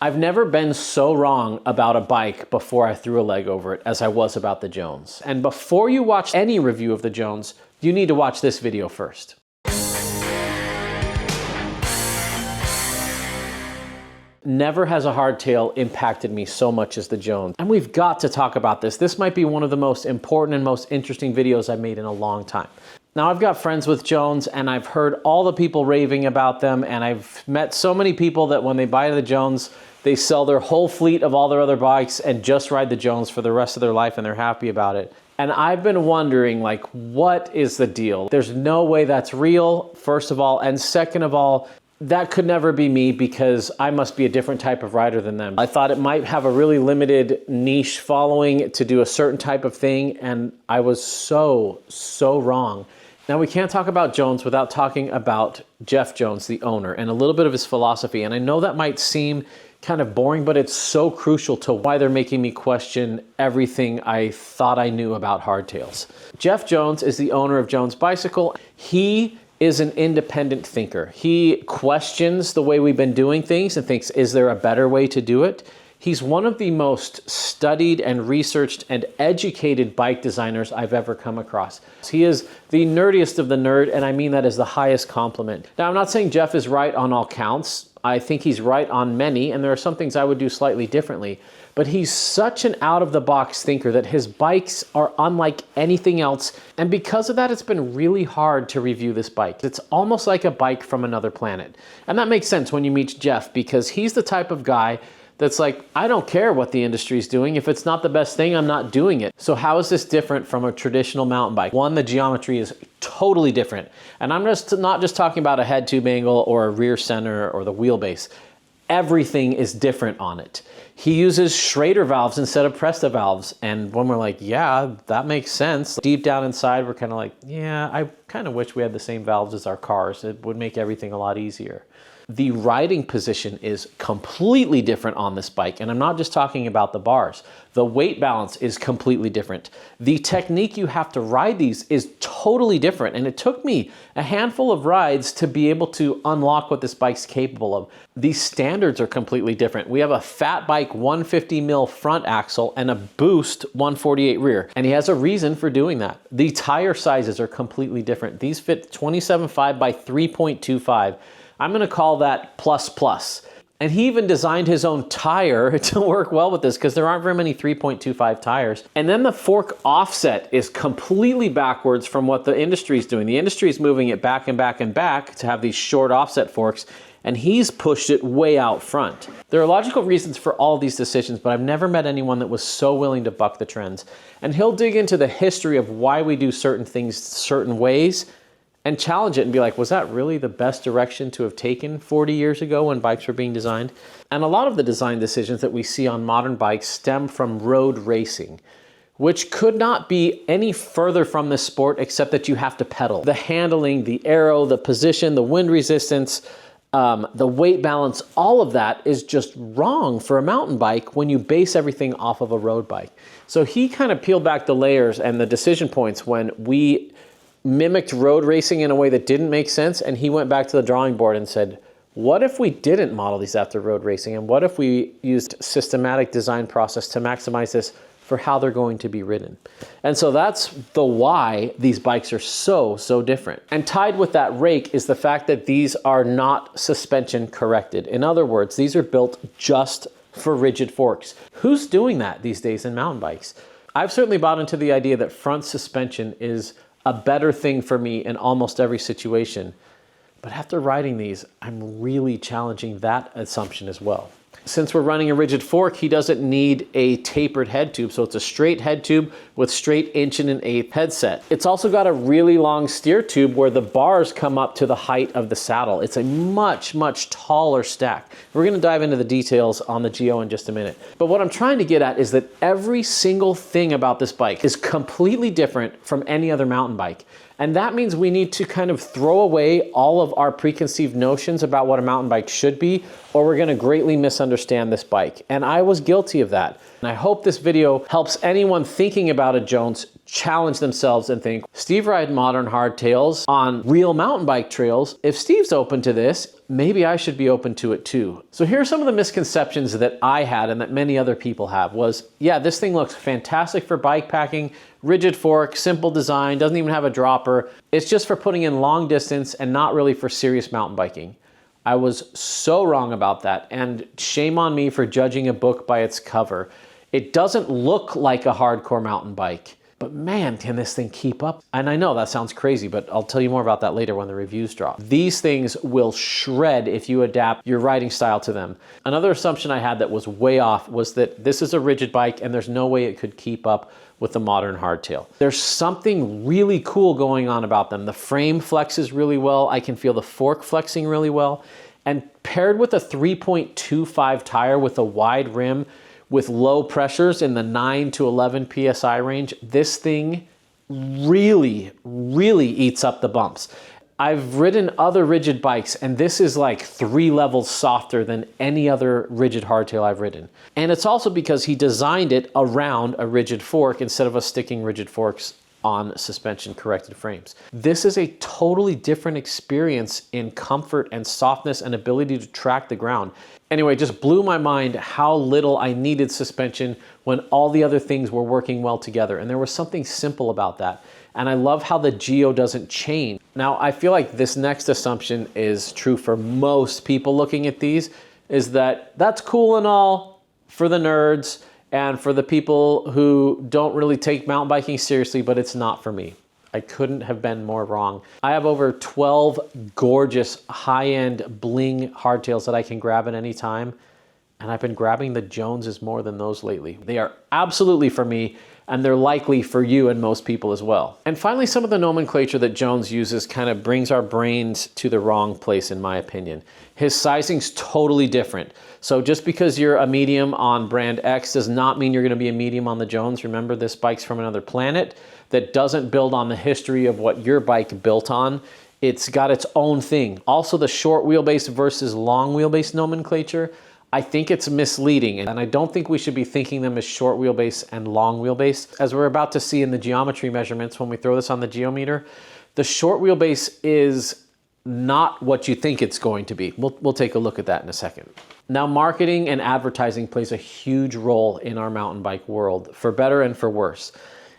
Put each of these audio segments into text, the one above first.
I've never been so wrong about a bike before I threw a leg over it as I was about the Jones. And before you watch any review of the Jones, you need to watch this video first. Never has a hardtail impacted me so much as the Jones. And we've got to talk about this. This might be one of the most important and most interesting videos I've made in a long time. Now, I've got friends with Jones and I've heard all the people raving about them, and I've met so many people that when they buy the Jones, they sell their whole fleet of all their other bikes and just ride the Jones for the rest of their life, and they're happy about it. And I've been wondering, like, what is the deal? There's no way that's real, first of all, and second of all, that could never be me because I must be a different type of rider than them. I thought it might have a really limited niche following to do a certain type of thing, and I was so wrong. Now, we can't talk about Jones without talking about Jeff Jones, the owner, and a little bit of his philosophy. And I know that might seem kind of boring, but it's so crucial to why they're making me question everything I thought I knew about hardtails. Jeff Jones is the owner of Jones Bicycle. He is an independent thinker. He questions the way we've been doing things and thinks, is there a better way to do it? He's one of the most studied and researched and educated bike designers I've ever come across. He is the nerdiest of the nerd, and I mean that as the highest compliment. Now, I'm not saying Jeff is right on all counts. I think he's right on many, and there are some things I would do slightly differently. But he's such an out-of-the-box thinker that his bikes are unlike anything else, and because of that, it's been really hard to review this bike. It's almost like a bike from another planet. And that makes sense when you meet Jeff, because he's the type of guy that's like, I don't care what the industry's doing. If it's not the best thing, I'm not doing it. So how is this different from a traditional mountain bike? One, the geometry is totally different. And I'm not just talking about a head tube angle or a rear center or the wheelbase. Everything is different on it. He uses Schrader valves instead of Presta valves. And when we're like, yeah, that makes sense. Deep down inside, we're kind of like, yeah, I kind of wish we had the same valves as our cars. It would make everything a lot easier. The riding position is completely different on this bike, and I'm not just talking about the bars. The weight balance is completely different. The technique you have to ride these is totally different, and it took me a handful of rides to be able to unlock what this bike's capable of. These standards are completely different. We have a fat bike 150 mil front axle and a Boost 148 rear, and he has a reason for doing that. The tire sizes are completely different. These fit 27.5 by 3.25. I'm gonna call that plus. And he even designed his own tire to work well with this because there aren't very many 3.25 tires. And then the fork offset is completely backwards from what the industry is doing. The industry is moving it back and back and back to have these short offset forks, and he's pushed it way out front. There are logical reasons for all of these decisions, but I've never met anyone that was so willing to buck the trends. And he'll dig into the history of why we do certain things certain ways and challenge it and be like, was that really the best direction to have taken 40 years ago when bikes were being designed? And a lot of the design decisions that we see on modern bikes stem from road racing, which could not be any further from this sport except that you have to pedal. The handling, the aero, the position, the wind resistance, the weight balance, all of that is just wrong for a mountain bike when you base everything off of a road bike. So he kind of peeled back the layers and the decision points when we mimicked road racing in a way that didn't make sense, and he went back to the drawing board and said, what if we didn't model these after road racing, and what if we used systematic design process to maximize this for how they're going to be ridden? And so that's the why these bikes are so different. And tied with that rake is the fact that these are not suspension corrected. In other words, these are built just for rigid forks. Who's doing that these days in mountain bikes? I've certainly bought into the idea that front suspension is a better thing for me in almost every situation. But after riding these, I'm really challenging that assumption as well. Since we're running a rigid fork, he doesn't need a tapered head tube. So it's a straight head tube with straight 1.125" headset. It's also got a really long steer tube where the bars come up to the height of the saddle. It's a much taller stack. We're gonna dive into the details on the Geo in just a minute. But what I'm trying to get at is that every single thing about this bike is completely different from any other mountain bike. And that means we need to kind of throw away all of our preconceived notions about what a mountain bike should be, or we're gonna greatly misunderstand this bike. And I was guilty of that. And I hope this video helps anyone thinking about a Jones challenge themselves and think, Steve ride modern hardtails on real mountain bike trails. If Steve's open to this, maybe I should be open to it too. So here are some of the misconceptions that I had and that many other people have was, yeah, this thing looks fantastic for bike packing, rigid fork, simple design, doesn't even have a dropper. It's just for putting in long distance and not really for serious mountain biking. I was so wrong about that, and shame on me for judging a book by its cover. It doesn't look like a hardcore mountain bike, but man, can this thing keep up? And I know that sounds crazy, but I'll tell you more about that later when the reviews drop. These things will shred if you adapt your riding style to them. Another assumption I had that was way off was that this is a rigid bike and there's no way it could keep up with the modern hardtail. There's something really cool going on about them. The frame flexes really well. I can feel the fork flexing really well. And paired with a 3.25 tire with a wide rim, with low pressures in the 9 to 11 PSI range, this thing really, really eats up the bumps. I've ridden other rigid bikes and this is like 3 levels softer than any other rigid hardtail I've ridden. And it's also because he designed it around a rigid fork instead of us sticking rigid forks on suspension corrected frames. This is a totally different experience in comfort and softness and ability to track the ground. Anyway, it just blew my mind how little I needed suspension when all the other things were working well together. And there was something simple about that. And I love how the Geo doesn't chain. Now, I feel like this next assumption is true for most people looking at these, is that that's cool and all for the nerds and for the people who don't really take mountain biking seriously, but it's not for me. I couldn't have been more wrong. I have over 12 gorgeous high-end bling hardtails that I can grab at any time, and I've been grabbing the Joneses more than those lately. They are absolutely for me, and they're likely for you and most people as well. And finally, some of the nomenclature that Jones uses kind of brings our brains to the wrong place, in my opinion. His sizing's totally different. So just because you're a medium on brand X does not mean you're gonna be a medium on the Jones. Remember, this bike's from another planet that doesn't build on the history of what your bike built on. It's got its own thing. Also, the short wheelbase versus long wheelbase nomenclature, I think it's misleading, and I don't think we should be thinking them as short wheelbase and long wheelbase. As we're about to see in the geometry measurements when we throw this on the geometer, the short wheelbase is not what you think it's going to be. We'll take a look at that in a second. Now, marketing and advertising plays a huge role in our mountain bike world, for better and for worse.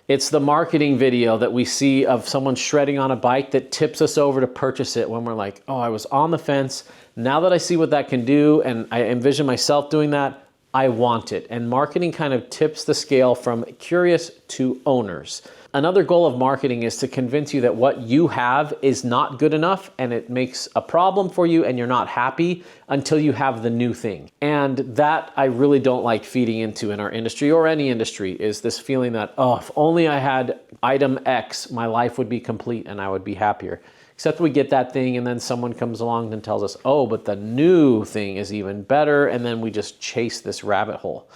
It's the marketing video that we see of someone shredding on a bike that tips us over to purchase it when we're like, oh, I was on the fence. Now that I see what that can do and I envision myself doing that, I want it. And marketing kind of tips the scale from curious to owners. Another goal of marketing is to convince you that what you have is not good enough and it makes a problem for you and you're not happy until you have the new thing. And that I really don't like feeding into in our industry or any industry, is this feeling that, oh, if only I had item X, my life would be complete and I would be happier. Except we get that thing and then someone comes along and tells us, oh, but the new thing is even better, and then we just chase this rabbit hole.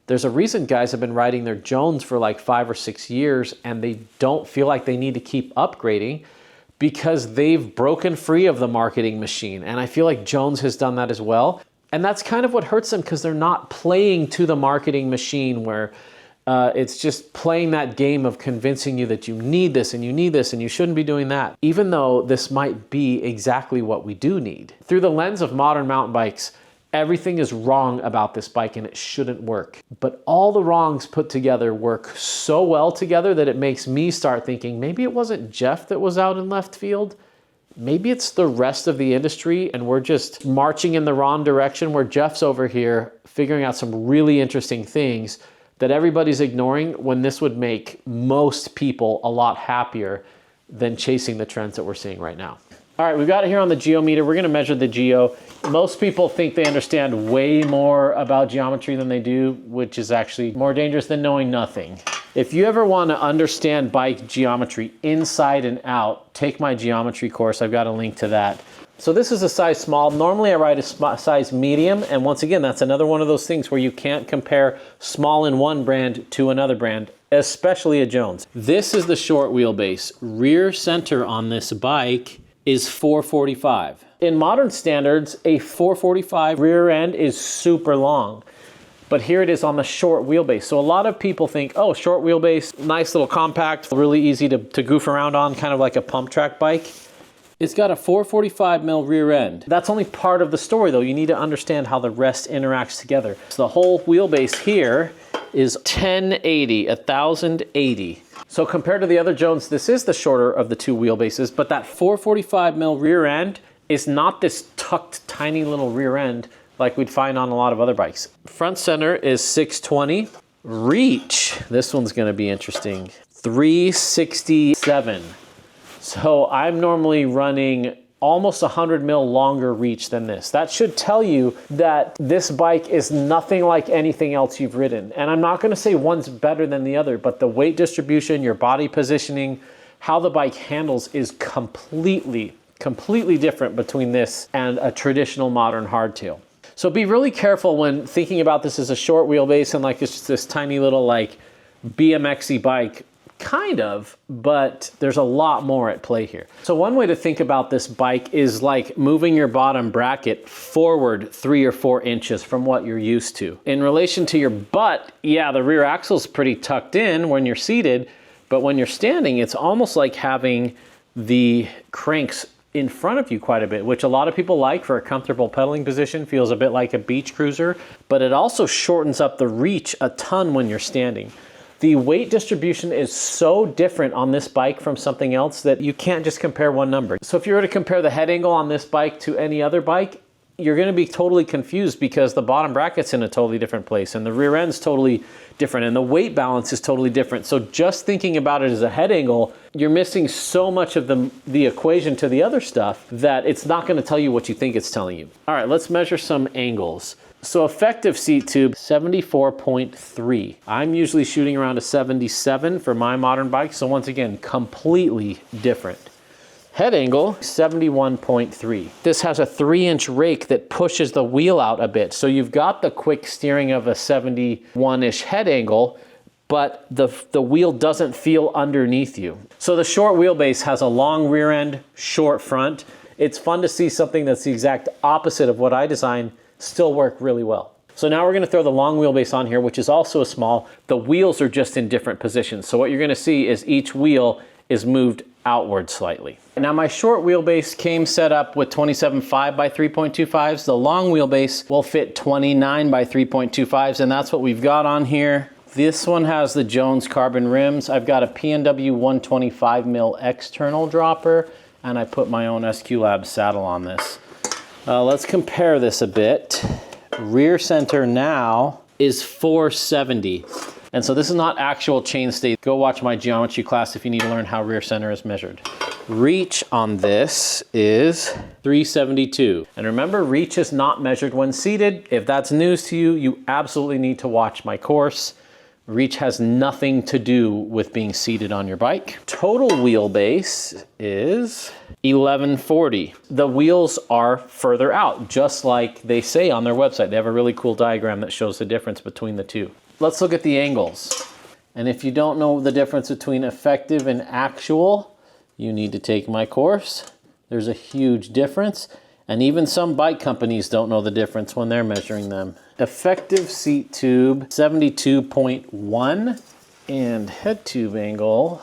There's a reason guys have been riding their Jones for like 5 or 6 years and they don't feel like they need to keep upgrading because they've broken free of the marketing machine. And I feel like Jones has done that as well. And that's kind of what hurts them, because they're not playing to the marketing machine where it's just playing that game of convincing you that you need this and you need this and you shouldn't be doing that, even though this might be exactly what we do need. Through the lens of modern mountain bikes, everything is wrong about this bike and it shouldn't work. But all the wrongs put together work so well together that it makes me start thinking, maybe it wasn't Jeff that was out in left field. Maybe it's the rest of the industry and we're just marching in the wrong direction, where Jeff's over here figuring out some really interesting things that everybody's ignoring, when this would make most people a lot happier than chasing the trends that we're seeing right now. All right, we've got it here on the geometer. We're gonna measure the geo. Most people think they understand way more about geometry than they do, which is actually more dangerous than knowing nothing. If you ever wanna understand bike geometry inside and out, take my geometry course. I've got a link to that. So this is a size small. Normally I ride a size medium, and once again, that's another one of those things where you can't compare small in one brand to another brand, especially a Jones. This is the short wheelbase. Rear center on this bike is 445. In modern standards, a 445 rear end is super long, but here it is on the short wheelbase. So a lot of people think, oh, short wheelbase, nice little compact, really easy to goof around on, kind of like a pump track bike. It's got a 445 mil rear end. That's only part of the story though. You need to understand how the rest interacts together. So the whole wheelbase here is 1080. So compared to the other Jones, this is the shorter of the two wheelbases, but that 445 mil rear end is not this tucked tiny little rear end like we'd find on a lot of other bikes. Front center is 620. Reach, this one's gonna be interesting, 367. So I'm normally running almost 100 mil longer reach than this. That should tell you that this bike is nothing like anything else you've ridden. And I'm not gonna say one's better than the other, but the weight distribution, your body positioning, how the bike handles is completely different between this and a traditional modern hardtail. So be really careful when thinking about this as a short wheelbase and like it's just this tiny little like BMX-y bike. Kind of, but there's a lot more at play here. So one way to think about this bike is like moving your bottom bracket forward 3 or 4 inches from what you're used to. In relation to your butt, yeah, the rear axle's pretty tucked in when you're seated, but when you're standing, it's almost like having the cranks in front of you quite a bit, which a lot of people like for a comfortable pedaling position, feels a bit like a beach cruiser, but it also shortens up the reach a ton when you're standing. The weight distribution is so different on this bike from something else that you can't just compare one number. So if you were to compare the head angle on this bike to any other bike, you're gonna be totally confused because the bottom bracket's in a totally different place and the rear end's totally different and the weight balance is totally different. So just thinking about it as a head angle, you're missing so much of the equation to the other stuff that it's not gonna tell you what you think it's telling you. All right, let's measure some angles. So effective seat tube, 74.3. I'm usually shooting around a 77 for my modern bike. So once again, completely different. Head angle, 71.3. This has a 3-inch rake that pushes the wheel out a bit. So you've got the quick steering of a 71-ish head angle, but the wheel doesn't feel underneath you. So the short wheelbase has a long rear end, short front. It's fun to see something that's the exact opposite of what I designed still work really well. So now we're gonna throw the long wheelbase on here, which is also a small. The wheels are just in different positions. So what you're gonna see is each wheel is moved outward slightly. Now my short wheelbase came set up with 27.5 by 3.25s. The long wheelbase will fit 29 by 3.25s, and that's what we've got on here. This one has the Jones carbon rims. I've got a P&W 125 mil external dropper, and I put my own SQ Lab saddle on this. Let's compare this a bit. Rear center now is 470. And so this is not actual chainstay. Go watch my geometry class if you need to learn how rear center is measured. Reach on this is 372. And remember, reach is not measured when seated. If that's news to you, you absolutely need to watch my course. Reach has nothing to do with being seated on your bike. Total wheelbase is 1140. The wheels are further out, just like they say on their website. They have a really cool diagram that shows the difference between the two. Let's look at the angles. And if you don't know the difference between effective and actual, you need to take my course. There's a huge difference. And even some bike companies don't know the difference when they're measuring them. Effective seat tube, 72.1, and head tube angle,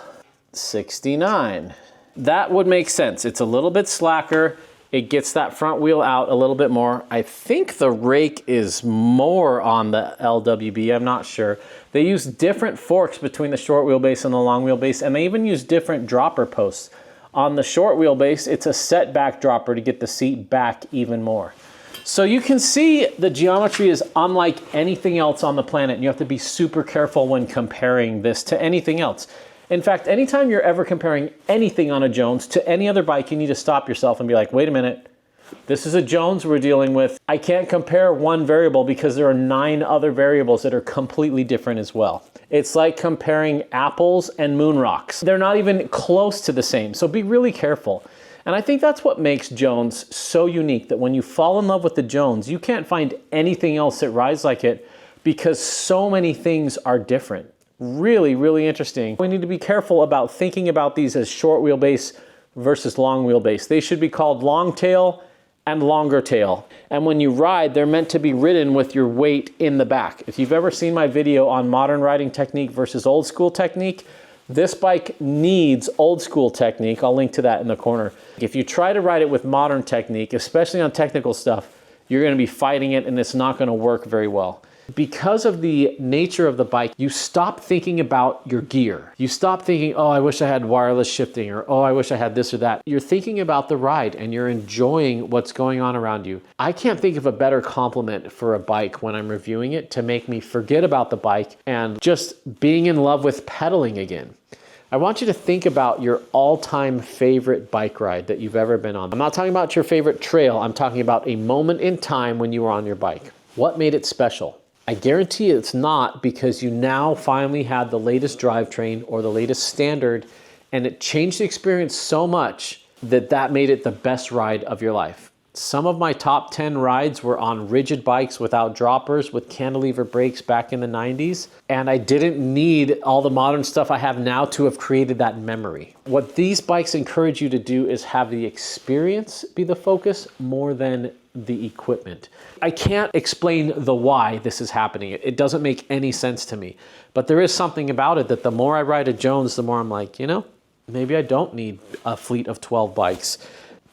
69. That would make sense. It's a little bit slacker. It gets that front wheel out a little bit more. I think the rake is more on the LWB, I'm not sure. They use different forks between the short wheelbase and the long wheelbase, and they even use different dropper posts. On the short wheelbase, it's a setback dropper to get the seat back even more. So you can see the geometry is unlike anything else on the planet, and you have to be super careful when comparing this to anything else. In fact, anytime you're ever comparing anything on a Jones to any other bike, you need to stop yourself and be like, wait a minute, this is a Jones we're dealing with. I can't compare one variable because there are 9 other variables that are completely different as well. It's like comparing apples and moon rocks. They're not even close to the same, so be really careful. And I think that's what makes Jones so unique, that when you fall in love with the Jones, you can't find anything else that rides like it because so many things are different. Really, really interesting. We need to be careful about thinking about these as short wheelbase versus long wheelbase. They should be called long tail and longer tail. And when you ride, they're meant to be ridden with your weight in the back. If you've ever seen my video on modern riding technique versus old school technique, This bike needs old school technique. I'll link to that in the corner. If you try to ride it with modern technique, especially on technical stuff, you're gonna be fighting it and it's not gonna work very well. Because of the nature of the bike, you stop thinking about your gear. You stop thinking, oh, I wish I had wireless shifting, or oh, I wish I had this or that. You're thinking about the ride and you're enjoying what's going on around you. I can't think of a better compliment for a bike when I'm reviewing it to make me forget about the bike and just being in love with pedaling again. I want you to think about your all-time favorite bike ride that you've ever been on. I'm not talking about your favorite trail. I'm talking about a moment in time when you were on your bike. What made it special? I guarantee it's not because you now finally had the latest drivetrain or the latest standard, and it changed the experience so much that that made it the best ride of your life. Some of my top 10 rides were on rigid bikes without droppers with cantilever brakes back in the 90s, and I didn't need all the modern stuff I have now to have created that memory. What these bikes encourage you to do is have the experience be the focus more than the equipment. I can't explain the why this is happening. It doesn't make any sense to me, but there is something about it that the more I ride a Jones, the more I'm like, you know, maybe I don't need a fleet of 12 bikes.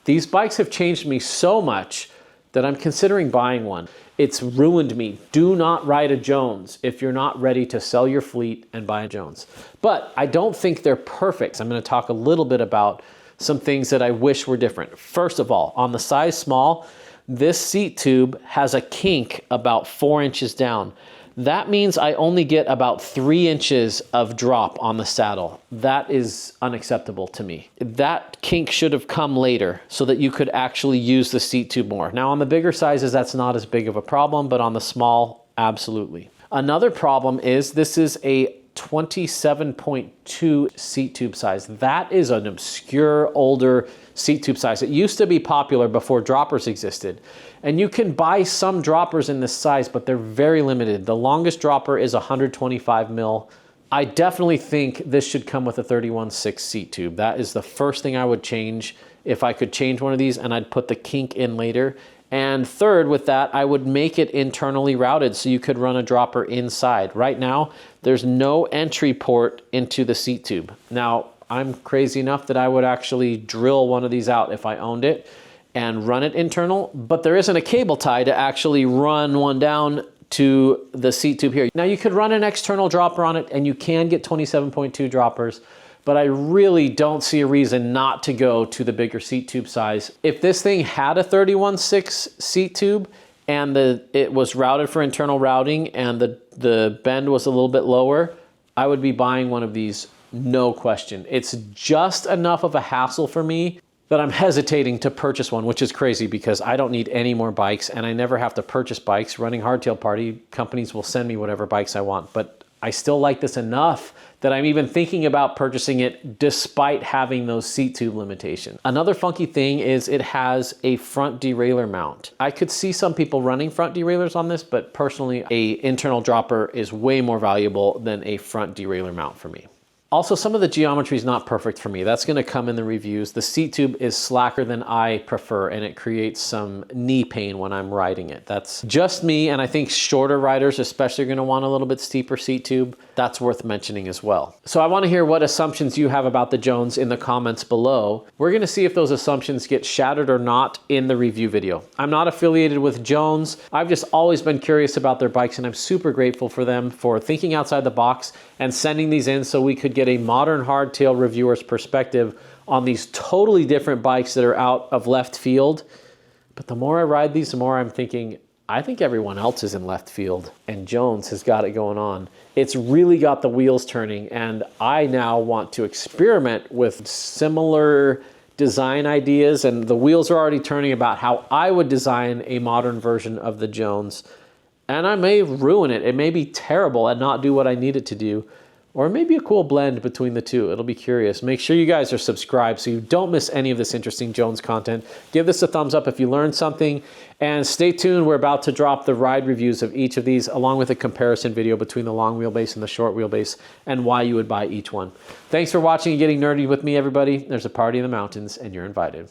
These bikes have changed me so much that I'm considering buying one. It's ruined me. Do not ride a Jones if you're not ready to sell your fleet and buy a Jones. But I don't think they're perfect. I'm going to talk a little bit about some things that I wish were different. First of all, on the size small, this seat tube has a kink about 4 inches down. That means I only get about 3 inches of drop on the saddle. That is unacceptable to me. That kink should have come later so that you could actually use the seat tube more. Now on the bigger sizes, that's not as big of a problem, but on the small, absolutely. Another problem is this is a 27.2 seat tube size. That is an obscure, older seat tube size. It used to be popular before droppers existed. And you can buy some droppers in this size, but they're very limited. The longest dropper is 125 mil. I definitely think this should come with a 31.6 seat tube. That is the first thing I would change if I could change one of these, and I'd put the kink in later. And third, with that, I would make it internally routed so you could run a dropper inside. Right now, there's no entry port into the seat tube. Now, I'm crazy enough that I would actually drill one of these out if I owned it and run it internal, but there isn't a cable tie to actually run one down to the seat tube here. Now, you could run an external dropper on it, and you can get 27.2 droppers, but I really don't see a reason not to go to the bigger seat tube size. If this thing had a 31.6 seat tube and it was routed for internal routing and the bend was a little bit lower, I would be buying one of these, no question. It's just enough of a hassle for me that I'm hesitating to purchase one, which is crazy because I don't need any more bikes and I never have to purchase bikes. Running Hardtail Party, companies will send me whatever bikes I want, but I still like this enough that I'm even thinking about purchasing it despite having those seat tube limitations. Another funky thing is it has a front derailleur mount. I could see some people running front derailleurs on this, but personally, an internal dropper is way more valuable than a front derailleur mount for me. Also, some of the geometry is not perfect for me. That's gonna come in the reviews. The seat tube is slacker than I prefer, and it creates some knee pain when I'm riding it. That's just me, and I think shorter riders especially are gonna want a little bit steeper seat tube. That's worth mentioning as well. So I wanna hear what assumptions you have about the Jones in the comments below. We're gonna see if those assumptions get shattered or not in the review video. I'm not affiliated with Jones. I've just always been curious about their bikes, and I'm super grateful for them for thinking outside the box and sending these in so we could get a modern hardtail reviewer's perspective on these totally different bikes that are out of left field. But the more I ride these, the more I'm thinking, I think everyone else is in left field and Jones has got it going on. It's really got the wheels turning, and I now want to experiment with similar design ideas, and the wheels are already turning about how I would design a modern version of the Jones. And I may ruin it. It may be terrible and not do what I need it to do. Or maybe a cool blend between the two. It'll be curious. Make sure you guys are subscribed so you don't miss any of this interesting Jones content. Give this a thumbs up if you learned something. And stay tuned. We're about to drop the ride reviews of each of these, along with a comparison video between the long wheelbase and the short wheelbase and why you would buy each one. Thanks for watching and getting nerdy with me, everybody. There's a party in the mountains and you're invited.